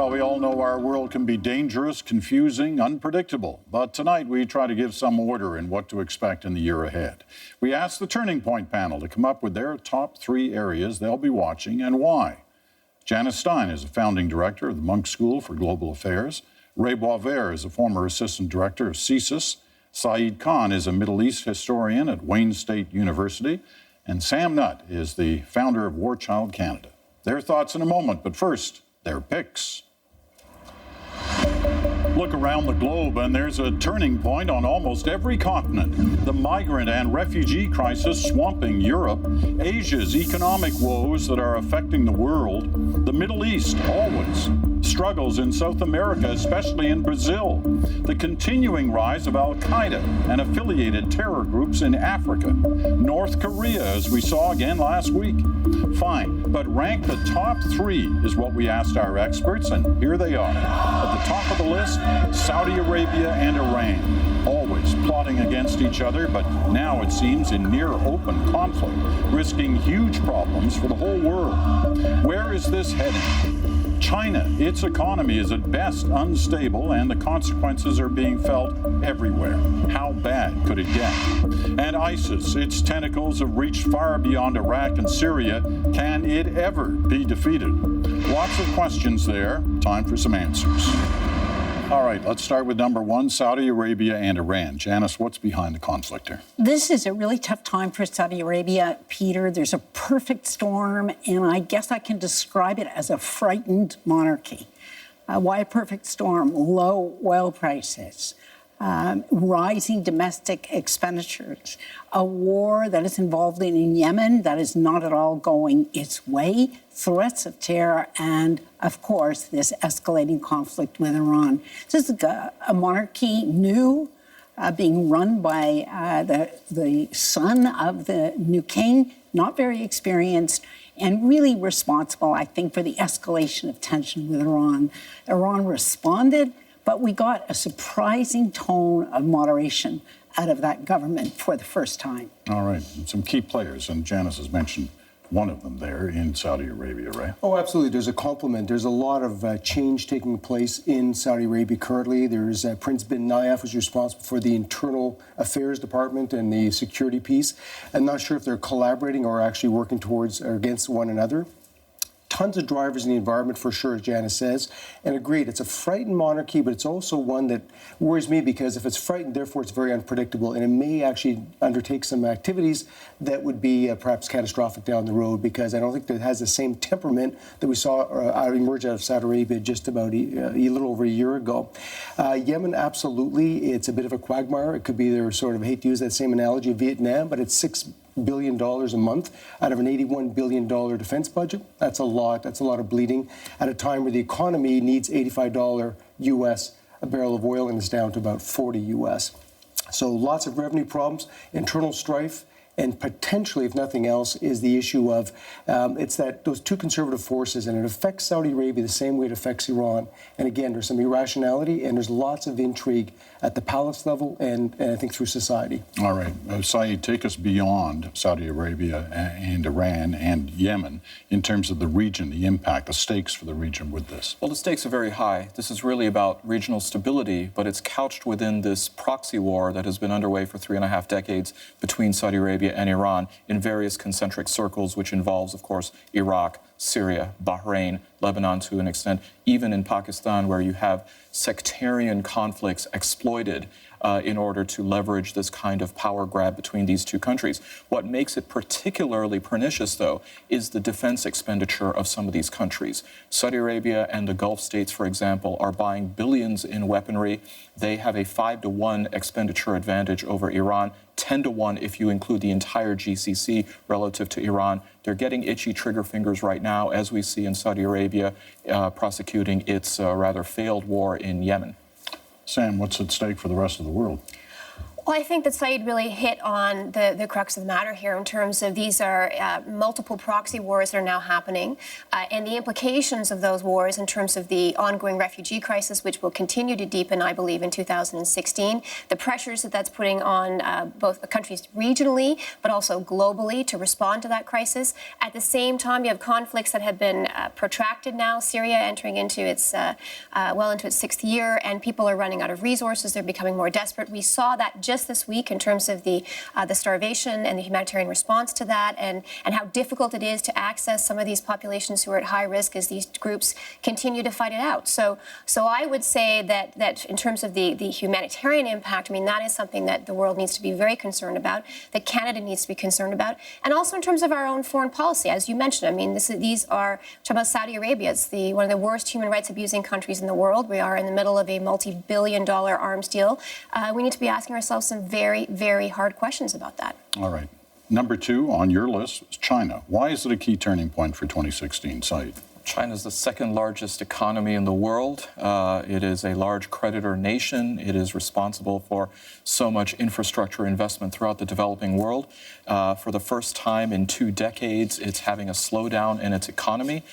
Well, we all know our world can be dangerous, confusing, unpredictable. But tonight we try to give some order in what to expect in the year ahead. We asked the Turning Point panel to come up with their top 3 areas they'll be watching and why. Janice Stein is a founding director of the Munk School for Global Affairs. Ray Boisvert is a former assistant director of CSIS. Saeed Khan is a Middle East historian at Wayne State University. And Sam Nutt is the founder of War Child Canada. Their thoughts in a moment, but first, their picks. Look around the globe and there's a turning point on almost every continent. The migrant and refugee crisis swamping Europe, Asia's economic woes that are affecting the world, the Middle East always, struggles in South America, especially in Brazil, the continuing rise of Al-Qaeda and affiliated terror groups in Africa, North Korea, as we saw again last week. Fine, but rank the top 3 is what we asked our experts, and here they are. At the top of the list, Saudi Arabia and Iran, always plotting against each other, but now it seems in near open conflict, risking huge problems for the whole world. Where is this heading? China, its economy is at best unstable, and the consequences are being felt everywhere. How bad could it get? And ISIS, its tentacles have reached far beyond Iraq and Syria. Can it ever be defeated? Lots of questions there. Time for some answers. All right, let's start with number 1, Saudi Arabia and Iran. Janice, what's behind the conflict here? This is a really tough time for Saudi Arabia, Peter. There's a perfect storm, and I guess I can describe it as a frightened monarchy. Why a perfect storm? Low oil prices, rising domestic expenditures, a war that is involved in Yemen that is not at all going its way, threats of terror, and, of course, this escalating conflict with Iran. This is a monarchy new, being run by the son of the new king, not very experienced, and really responsible, I think, for the escalation of tension with Iran. Iran responded, but we got a surprising tone of moderation out of that government for the first time. All right, some key players, and Janice has mentioned one of them there in Saudi Arabia, right? Oh, absolutely. There's a complement. There's a lot of change taking place in Saudi Arabia currently. There's Prince bin Nayef, who's responsible for the internal affairs department and the security piece. I'm not sure if they're collaborating or actually working towards or against one another. Tons of drivers in the environment, for sure, as Janice says. And agreed, it's a frightened monarchy, but it's also one that worries me because if it's frightened, therefore it's very unpredictable, and it may actually undertake some activities that would be perhaps catastrophic down the road, because I don't think that it has the same temperament that we saw emerge out of Saudi Arabia just about a little over a year ago. Yemen, absolutely, it's a bit of a quagmire. It could be their sort of, I hate to use that same analogy of Vietnam, but it's $6 billion a month out of an $81 billion defense budget. That's a lot. That's a lot of bleeding at a time where the economy needs $85 US a barrel of oil and is down to about 40 US. So lots of revenue problems, internal strife, and potentially, if nothing else, is the issue of it's that those two conservative forces, and it affects Saudi Arabia the same way it affects Iran. And again, there's some irrationality, and there's lots of intrigue at the palace level and I think through society. All right. Saeed, take us beyond Saudi Arabia and Iran and Yemen in terms of the region, the impact, the stakes for the region with this. Well, the stakes are very high. This is really about regional stability, but it's couched within this proxy war that has been underway for 3.5 decades between Saudi Arabia and Iran in various concentric circles, which involves, of course, Iraq, Syria, Bahrain, Lebanon to an extent, even in Pakistan, where you have sectarian conflicts exploited in order to leverage this kind of power grab between these two countries. What makes it particularly pernicious, though, is the defense expenditure of some of these countries. Saudi Arabia and the Gulf states, for example, are buying billions in weaponry. They have a 5-to-1 expenditure advantage over Iran, 10-to-1 if you include the entire GCC relative to Iran. They're getting itchy trigger fingers right now, as we see in Saudi Arabia prosecuting its rather failed war in Yemen. Sam, what's at stake for the rest of the world? Well, I think that Saeed really hit on the crux of the matter here in terms of these are multiple proxy wars that are now happening, and the implications of those wars in terms of the ongoing refugee crisis, which will continue to deepen, I believe, in 2016, the pressures that that's putting on both the countries regionally, but also globally to respond to that crisis. At the same time, you have conflicts that have been protracted now, Syria entering into its, well into its 6th year, and people are running out of resources. They're becoming more desperate. We saw that just this week in terms of the starvation and the humanitarian response to that, and how difficult it is to access some of these populations who are at high risk as these groups continue to fight it out. So I would say that in terms of the humanitarian impact, I mean, that is something that the world needs to be very concerned about, that Canada needs to be concerned about, and also in terms of our own foreign policy, as you mentioned. I mean, these are, talk about Saudi Arabia, it's one of the worst human rights abusing countries in the world. We are in the middle of a multi-billion-dollar arms deal. We need to be asking ourselves some very, very hard questions about that. All right. Number 2 on your list is China. Why is it a key turning point for 2016, Saeed? China is the second largest economy in the world. It is a large creditor nation. It is responsible for so much infrastructure investment throughout the developing world. For the first time in 2 decades, it's having a slowdown in its economy.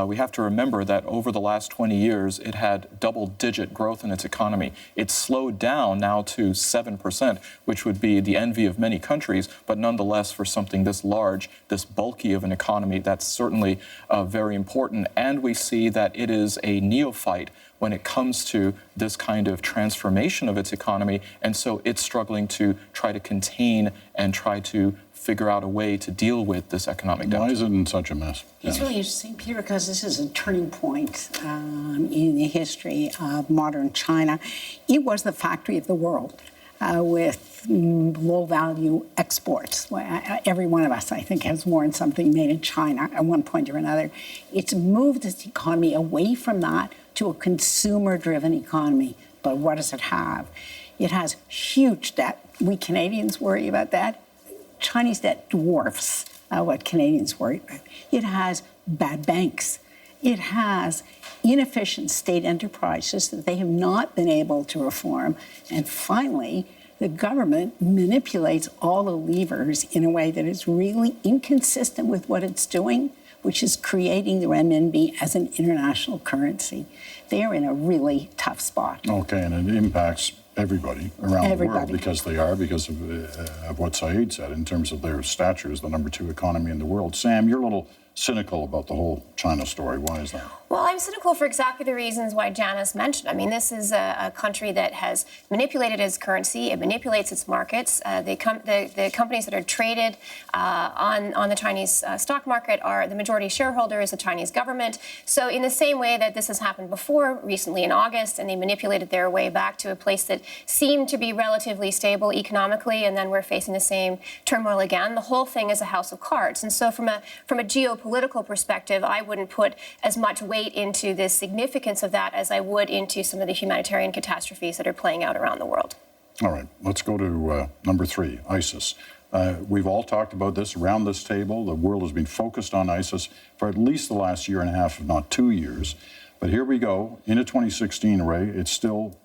We have to remember that over the last 20 years, it had double-digit growth in its economy. It's slowed down now to 7%, which would be the envy of many countries, but nonetheless, for something this large, this bulky of an economy, that's certainly very important. And we see that it is a neophyte when it comes to this kind of transformation of its economy, and so it's struggling to try to contain and try to figure out a way to deal with this economic downturn. Why is it in such a mess? It's really interesting, Peter, because this is a turning point in the history of modern China. It was the factory of the world with low-value exports. Every one of us, I think, has worn something made in China at one point or another. It's moved its economy away from that to a consumer-driven economy. But what does it have? It has huge debt. We Canadians worry about that. Chinese debt dwarfs what Canadians worry about. It has bad banks. It has inefficient state enterprises that they have not been able to reform. And finally, the government manipulates all the levers in a way that is really inconsistent with what it's doing, which is creating the renminbi as an international currency. They are in a really tough spot. Okay, and it impacts everybody around the world because of what Saeed said in terms of their stature as the number 2 economy in the world. Sam, you're a little cynical about the whole China story. Why is that? Well, I'm cynical for exactly the reasons why Janice mentioned. I mean, this is a country that has manipulated its currency. It manipulates its markets. The companies that are traded on the Chinese stock market are the majority shareholder is the Chinese government. So in the same way that this has happened before, recently in August, and they manipulated their way back to a place that seemed to be relatively stable economically, and then we're facing the same turmoil again. The whole thing is a house of cards. And so from a geopolitical perspective, I wouldn't put as much weight into the significance of that as I would into some of the humanitarian catastrophes that are playing out around the world. All right, let's go to number 3, ISIS. We've all talked about this around this table. The world has been focused on ISIS for at least the last year and a half, if not 2 years. But here we go, into 2016, Ray, it's still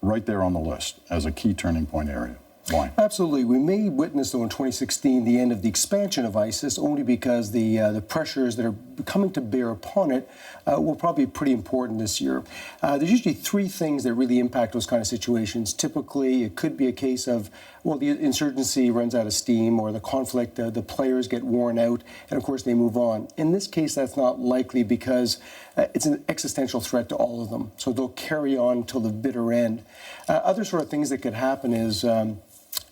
right there on the list as a key turning point area. Why? Absolutely. We may witness, though, in 2016, the end of the expansion of ISIS, only because the pressures that are coming to bear upon it will probably be pretty important this year. There's usually 3 things that really impact those kind of situations. Typically, it could be a case of, well, the insurgency runs out of steam, or the conflict, the players get worn out, and of course they move on. In this case, that's not likely because it's an existential threat to all of them. So they'll carry on till the bitter end. Other sort of things that could happen is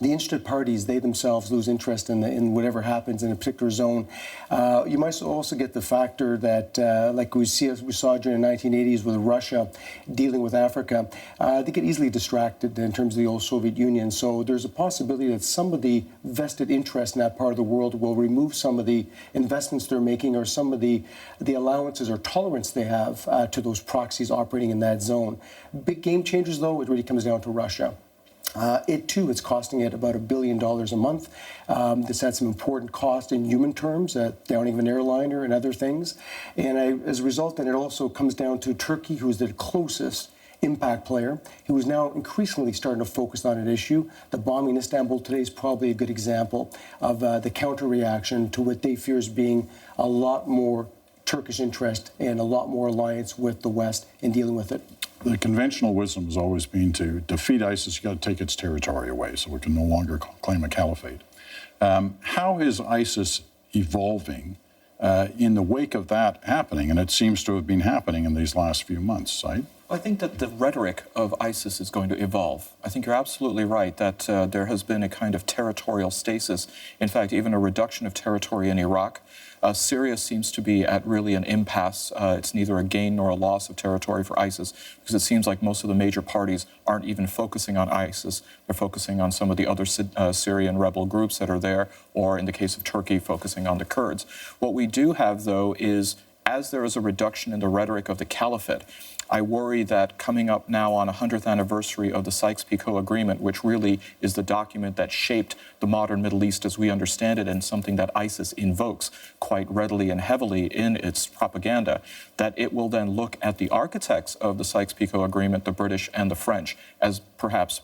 the interested parties, they themselves lose interest in whatever happens in a particular zone. You might also get the factor that, like we saw during the 1980s with Russia dealing with Africa, they get easily distracted in terms of the old Soviet Union. So there's a possibility that some of the vested interest in that part of the world will remove some of the investments they're making, or some of the allowances or tolerance they have to those proxies operating in that zone. Big game changers, though, it really comes down to Russia. It, too, is costing it about $1 billion a month. This had some important cost in human terms, downing of an airliner and other things. And as a result, then it also comes down to Turkey, who's the closest impact player who is now increasingly starting to focus on an issue. The bombing in Istanbul today is probably a good example of the counter-reaction to what they fear as being a lot more Turkish interest and a lot more alliance with the West in dealing with it. The conventional wisdom has always been to defeat ISIS, you've got to take its territory away so we can no longer claim a caliphate. How is ISIS evolving in the wake of that happening? And it seems to have been happening in these last few months, Saeed. I think that the rhetoric of ISIS is going to evolve. I think you're absolutely right that there has been a kind of territorial stasis, in fact, even a reduction of territory in Iraq. Syria seems to be at really an impasse. It's neither a gain nor a loss of territory for ISIS because it seems like most of the major parties aren't even focusing on ISIS. They're focusing on some of the other Syrian rebel groups that are there, or in the case of Turkey, focusing on the Kurds. What we do have, though, is as there is a reduction in the rhetoric of the caliphate, I worry that coming up now on 100th anniversary of the Sykes-Picot Agreement, which really is the document that shaped the modern Middle East as we understand it and something that ISIS invokes quite readily and heavily in its propaganda, that it will then look at the architects of the Sykes-Picot Agreement, the British and the French, as perhaps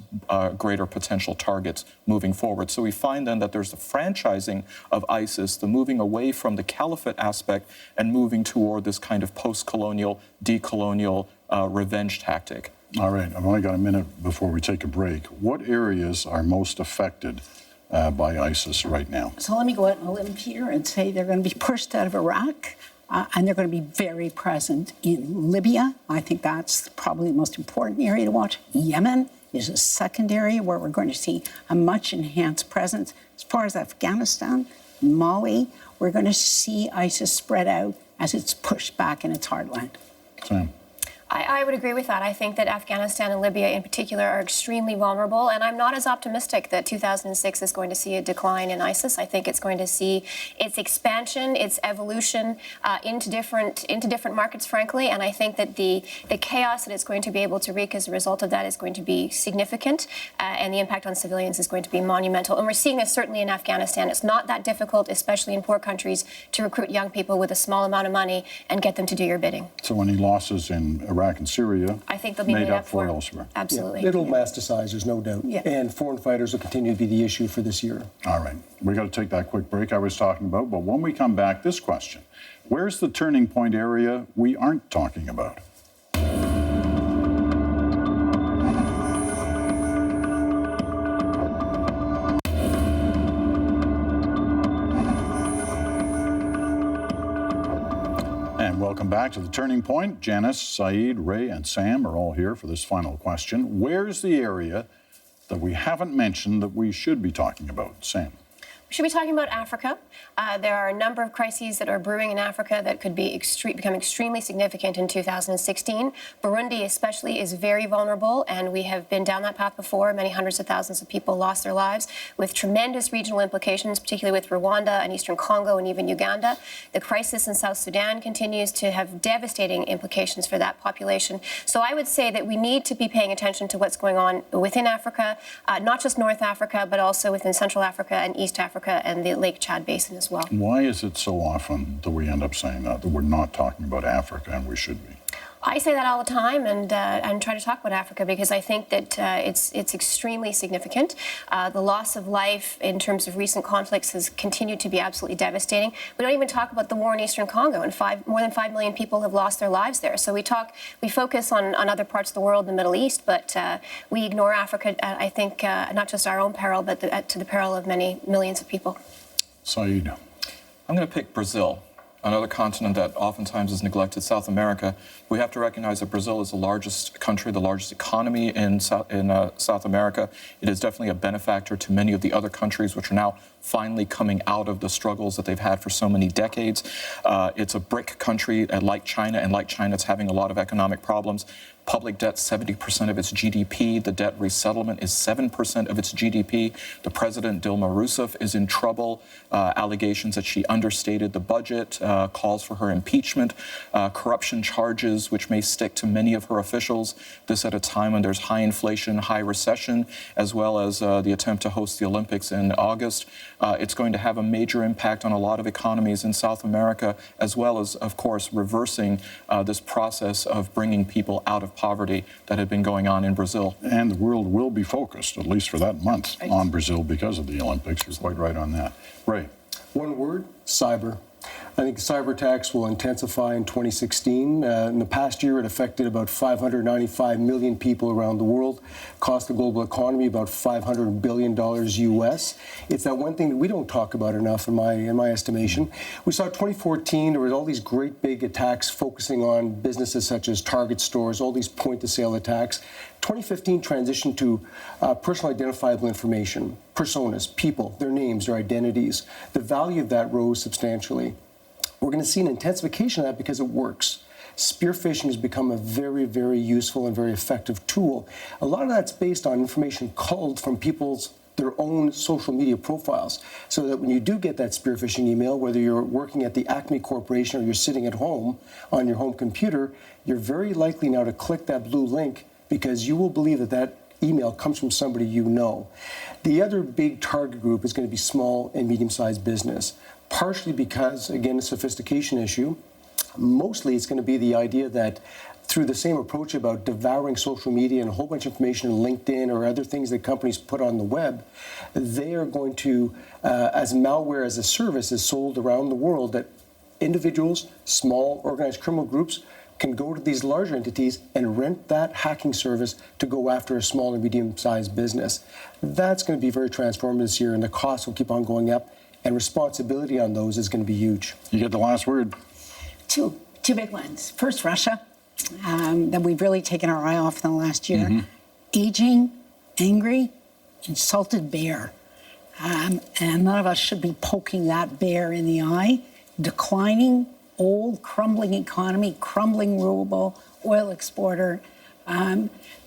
greater potential targets moving forward. So we find then that there's the franchising of ISIS, the moving away from the caliphate aspect and moving toward this kind of post-colonial, decolonial revenge tactic. All right, I've only got a minute before we take a break. What areas are most affected by ISIS right now? So let me go out on a limb, Peter, and say they're going to be pushed out of Iraq, and they're going to be very present in Libya. I think that's probably the most important area to watch. Yemen is a second area where we're going to see a much enhanced presence. As far as Afghanistan, Mali, we're going to see ISIS spread out as it's pushed back in its heartland. Sam. I would agree with that. I think that Afghanistan and Libya in particular are extremely vulnerable, and I'm not as optimistic that 2006 is going to see a decline in ISIS. I think it's going to see its expansion, its evolution into different markets, frankly, and I think that the chaos that it's going to be able to wreak as a result of that is going to be significant, and the impact on civilians is going to be monumental. And we're seeing this certainly in Afghanistan. It's not that difficult, especially in poor countries, to recruit young people with a small amount of money and get them to do your bidding. So any losses in Iraq and Syria, I think they'll be made up for elsewhere. Absolutely. Yeah, it'll masticize, there's no doubt. Yeah. And foreign fighters will continue to be the issue for this year. All right, we got to take that quick break I was talking about, but when we come back, this question: where's the turning point area we aren't talking about? And welcome back to The Turning Point. Janice, Saeed, Ray, and Sam are all here for this final question. Where's the area that we haven't mentioned that we should be talking about? Sam. We should be talking about Africa. There are a number of crises that are brewing in Africa that could be become extremely significant in 2016. Burundi especially is very vulnerable, and we have been down that path before. Many hundreds of thousands of people lost their lives, with tremendous regional implications, particularly with Rwanda and Eastern Congo and even Uganda. The crisis in South Sudan continues to have devastating implications for that population. So I would say that we need to be paying attention to what's going on within Africa, not just North Africa, but also within Central Africa and East Africa and the Lake Chad Basin as well. Why is it so often that we end up saying that we're not talking about Africa and we should be? I say that all the time and try to talk about Africa because I think that it's extremely significant. The loss of life in terms of recent conflicts has continued to be absolutely devastating. We don't even talk about the war in Eastern Congo, and more than 5 million people have lost their lives there. So we focus on other parts of the world, the Middle East, but we ignore Africa, I think, not just our own peril, but to the peril of many millions of people. Saeed. I'm going to pick Brazil, another continent that oftentimes is neglected, South America. We have to recognize that Brazil is the largest country, the largest economy in South America. It is definitely a benefactor to many of the other countries which are now finally coming out of the struggles that they've had for so many decades. It's a BRIC country like China, and like China, it's having a lot of economic problems. Public debt, 70% of its GDP. The debt resettlement is 7% of its GDP. The president, Dilma Rousseff, is in trouble. Allegations that she understated the budget, calls for her impeachment, corruption charges which may stick to many of her officials. This at a time when there's high inflation, high recession, as well as the attempt to host the Olympics in August. It's going to have a major impact on a lot of economies in South America, as well as, of course, reversing this process of bringing people out of of poverty that had been going on in Brazil. And the world will be focused, at least for that month, on Brazil because of the Olympics. You're quite right on that. Ray. One word, cyber. I think cyber attacks will intensify in 2016. In the past year, it affected about 595 million people around the world, cost the global economy about $500 billion US. It's that one thing that we don't talk about enough in my estimation. We saw 2014, there was all these great big attacks focusing on businesses such as Target stores, all these point-of-sale attacks. 2015 transitioned to personal identifiable information, personas, people, their names, their identities. The value of that rose substantially. We're going to see an intensification of that because it works. Spear phishing has become a very, very useful and very effective tool. A lot of that's based on information culled from their own social media profiles, so that when you do get that spear phishing email, whether you're working at the Acme Corporation or you're sitting at home on your home computer, you're very likely now to click that blue link because you will believe that that email comes from somebody you know. The other big target group is going to be small and medium-sized business, partially because, again, a sophistication issue. Mostly it's going to be the idea that through the same approach about devouring social media and a whole bunch of information on LinkedIn or other things that companies put on the web, they are going to, as malware as a service is sold around the world, that individuals, small organized criminal groups, can go to these larger entities and rent that hacking service to go after a small and medium-sized business. That's going to be very transformative this year, and the costs will keep on going up, and responsibility on those is going to be huge. You get the last word. Two big ones. First, Russia, that we've really taken our eye off in the last year. Aging, angry, insulted bear. And none of us should be poking that bear in the eye. Declining, old, crumbling economy, crumbling ruble, oil exporter,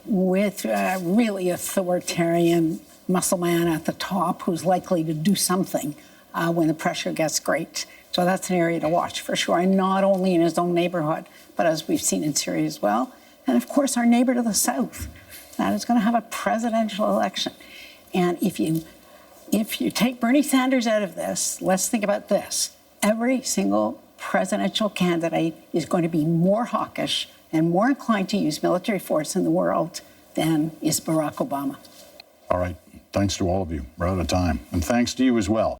with a really authoritarian muscle man at the top who's likely to do something when the pressure gets great. So that's an area to watch for sure, and not only in his own neighborhood, but as we've seen in Syria as well. And of course, our neighbor to the south, that is going to have a presidential election. And if you take Bernie Sanders out of this, let's think about this. Every single presidential candidate is going to be more hawkish and more inclined to use military force in the world than is Barack Obama. All right. Thanks to all of you. We're out of time. And thanks to you as well.